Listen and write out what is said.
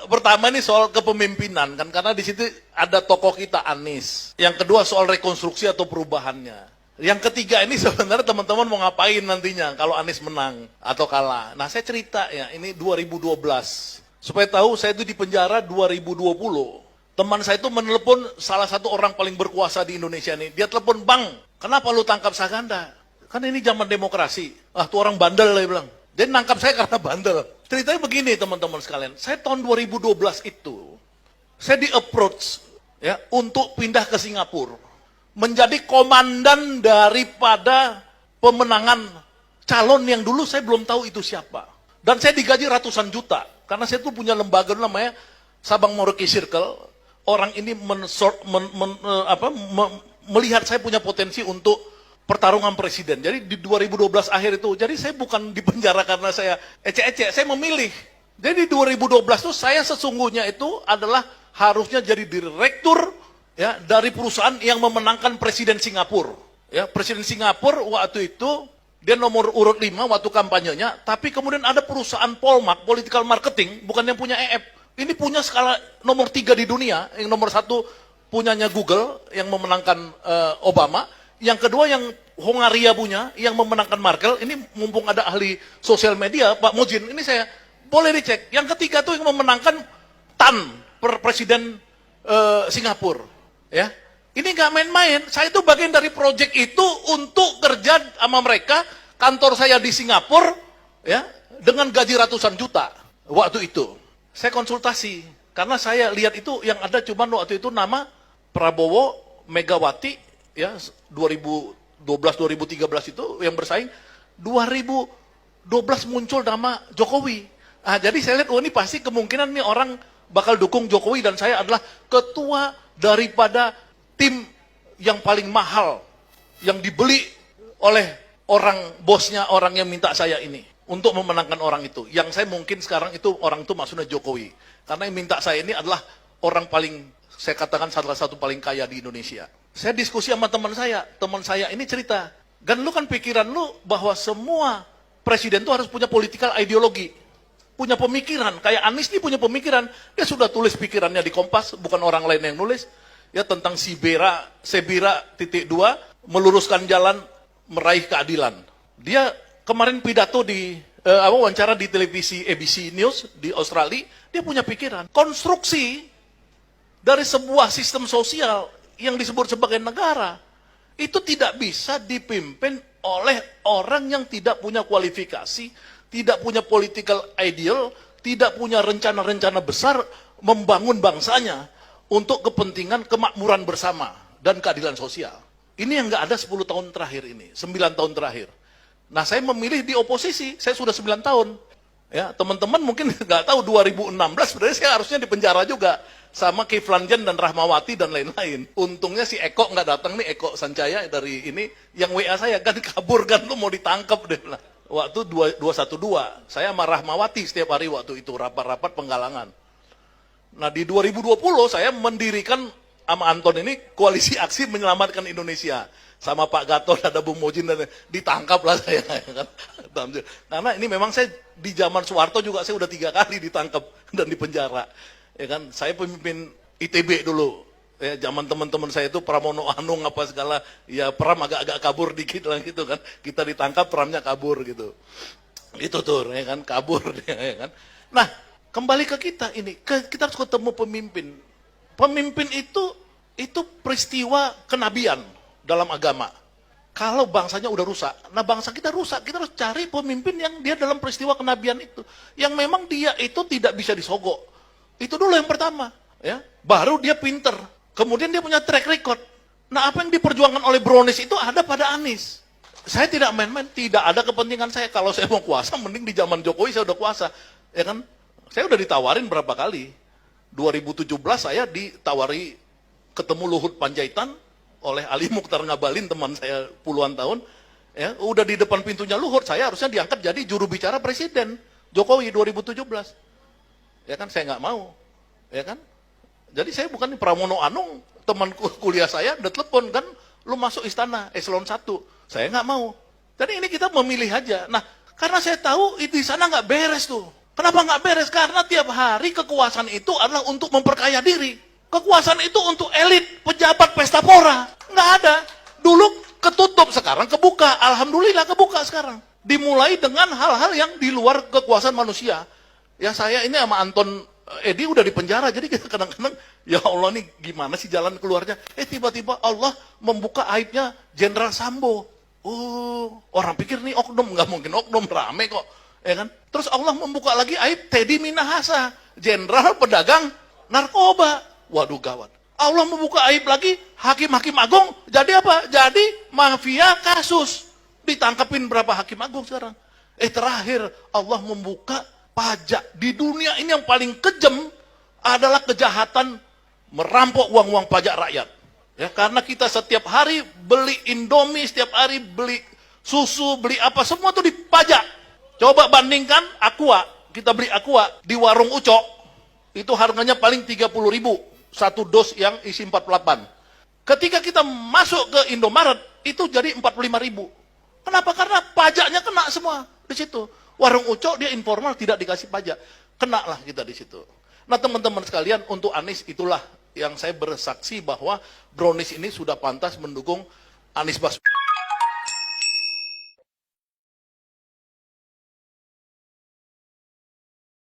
Pertama ini soal kepemimpinan kan, karena di situ ada tokoh kita Anies. Yang kedua soal rekonstruksi atau perubahannya. Yang ketiga ini sebenarnya teman-teman mau ngapain nantinya kalau Anies menang atau kalah. Nah saya cerita ya, ini 2012. Supaya tahu saya itu di penjara 2020. Teman saya itu menelepon salah satu orang paling berkuasa di Indonesia ini. Dia telepon, "Bang, kenapa lu tangkap Saganda? Kan ini zaman demokrasi." Ah tuh orang bandel, dia bilang. Dia nangkap saya karena bandel. Ceritanya begini teman-teman sekalian. Saya tahun 2012 itu, saya di-approach ya, untuk pindah ke Singapura. Menjadi komandan daripada pemenangan calon yang dulu saya belum tahu itu siapa. Dan saya digaji ratusan juta. Karena saya tuh punya lembaga namanya Sabang Merauke Circle. Orang ini melihat saya punya potensi untuk pertarungan presiden. Jadi di 2012 akhir itu, jadi saya bukan di penjara karena saya ecek-ecek, saya memilih. Jadi di 2012 itu saya sesungguhnya itu adalah harusnya jadi direktur ya dari perusahaan yang memenangkan presiden Singapura. Ya, presiden Singapura waktu itu dia nomor urut 5 waktu kampanyenya, tapi kemudian ada perusahaan Polmark, political marketing, bukan yang punya EF. Ini punya skala nomor 3 di dunia, yang nomor 1 punyanya Google yang memenangkan Obama. Yang kedua yang Hongaria punya, yang memenangkan Merkel, ini mumpung ada ahli sosial media, Pak Mojin, ini saya boleh dicek. Yang ketiga tuh yang memenangkan Tan, presiden Singapura. Ya, ini nggak main-main. Saya itu bagian dari proyek itu untuk kerja sama mereka. Kantor saya di Singapura, ya, dengan gaji ratusan juta waktu itu. Saya konsultasi karena saya lihat itu yang ada cuma waktu itu nama Prabowo, Megawati. Ya, 2012-2013 itu yang bersaing, 2012 muncul nama Jokowi. Nah, jadi saya lihat, oh ini pasti kemungkinan nih orang bakal dukung Jokowi dan saya adalah ketua daripada tim yang paling mahal yang dibeli oleh orang bosnya, orang yang minta saya ini untuk memenangkan orang itu. Yang saya mungkin sekarang itu orang itu maksudnya Jokowi. Karena yang minta saya ini adalah orang paling, saya katakan salah satu paling kaya di Indonesia. Saya diskusi sama teman saya ini cerita, kan lu kan pikiran lu bahwa semua presiden itu harus punya political ideologi, punya pemikiran, kayak Anies ini punya pemikiran, dia sudah tulis pikirannya di Kompas, bukan orang lain yang nulis, ya tentang Sebira .2, meluruskan jalan meraih keadilan. Dia kemarin pidato di wawancara di televisi ABC News di Australia, dia punya pikiran, konstruksi dari sebuah sistem sosial yang disebut sebagai negara, itu tidak bisa dipimpin oleh orang yang tidak punya kualifikasi, tidak punya political ideal, tidak punya rencana-rencana besar membangun bangsanya untuk kepentingan kemakmuran bersama dan keadilan sosial. Ini yang nggak ada 10 tahun terakhir ini, 9 tahun terakhir. Nah, saya memilih di oposisi, saya sudah 9 tahun. Ya, teman-teman mungkin nggak tahu 2016 sebenarnya saya harusnya di penjara juga sama Kiflan Zen dan Rahmawati dan lain-lain. Untungnya si Eko nggak datang nih, Eko Sancaya dari ini yang WA saya kan kabur kan, lu mau ditangkap deh. Waktu 212 saya sama Rahmawati setiap hari waktu itu rapat-rapat penggalangan. Nah di 2020 saya mendirikan sama Anton ini koalisi aksi menyelamatkan Indonesia. Sama Pak Gatot, ada Bung Mojin, dan ditangkap lah saya. Kan? Karena ini memang saya di zaman Soeharto juga saya udah 3 kali ditangkap dan dipenjara. Ya kan, saya pemimpin ITB dulu. Ya, zaman teman-teman saya itu Pramono Anung apa segala, ya Pram agak-agak kabur dikit lah gitu kan. Kita ditangkap, Pramnya kabur gitu. Itu tuh, ya kan, kabur dia, ya kan. Nah, kembali ke kita ini, kita harus ketemu pemimpin. Pemimpin itu peristiwa kenabian dalam agama. Kalau bangsanya udah rusak, nah bangsa kita rusak, kita harus cari pemimpin yang dia dalam peristiwa kenabian itu, yang memang dia itu tidak bisa disogok. Itu dulu yang pertama, ya. Baru dia pinter, kemudian dia punya track record. Nah, apa yang diperjuangkan oleh Brownies itu ada pada Anies. Saya tidak main-main, tidak ada kepentingan saya. Kalau saya mau kuasa, mending di zaman Jokowi saya udah kuasa, ya kan? Saya udah ditawarin berapa kali. 2017 saya ditawari ketemu Luhut Panjaitan oleh Ali Mukhtar Ngabalin, teman saya puluhan tahun. Ya, udah di depan pintunya Luhut, saya harusnya diangkat jadi juru bicara Presiden Jokowi 2017. Ya kan, saya nggak mau, ya kan. Jadi saya bukan Pramono Anung, teman kuliah saya udah telepon kan, lu masuk istana eselon 1, saya nggak mau. Jadi ini kita memilih aja. Nah, karena saya tahu itu di sana nggak beres tuh. Kenapa nggak beres? Karena tiap hari kekuasaan itu adalah untuk memperkaya diri. Kekuasaan itu untuk elit, pejabat, pesta pora. Nggak ada. Dulu ketutup, sekarang kebuka. Alhamdulillah kebuka sekarang. Dimulai dengan hal-hal yang di luar kekuasaan manusia. Ya saya ini sama Anton Edi udah di penjara, jadi kita kadang-kadang, ya Allah nih gimana sih jalan keluarnya? Tiba-tiba Allah membuka aibnya Jenderal Sambo. Oh, orang pikir nih oknum, nggak mungkin oknum, rame kok. Ya kan? Terus Allah membuka lagi aib Teddy Minahasa, jenderal pedagang narkoba. Waduh gawat. Allah membuka aib lagi hakim-hakim agung, jadi apa? Jadi mafia kasus. Ditangkapin berapa hakim agung sekarang? Terakhir Allah membuka pajak. Di dunia ini yang paling kejam adalah kejahatan merampok uang-uang pajak rakyat. Ya, karena kita setiap hari beli Indomie, setiap hari beli susu, beli apa, semua tuh dipajak. Coba bandingkan Aqua, kita beli Aqua di warung Ucok, itu harganya paling 30.000, satu dos yang isi 48. Ketika kita masuk ke Indomaret, itu jadi 45.000. Kenapa? Karena pajaknya kena semua di situ. Warung Ucok dia informal, tidak dikasih pajak. Kena lah kita di situ. Nah teman-teman sekalian, untuk Anies itulah yang saya bersaksi bahwa Brownies ini sudah pantas mendukung Anies Baswedan.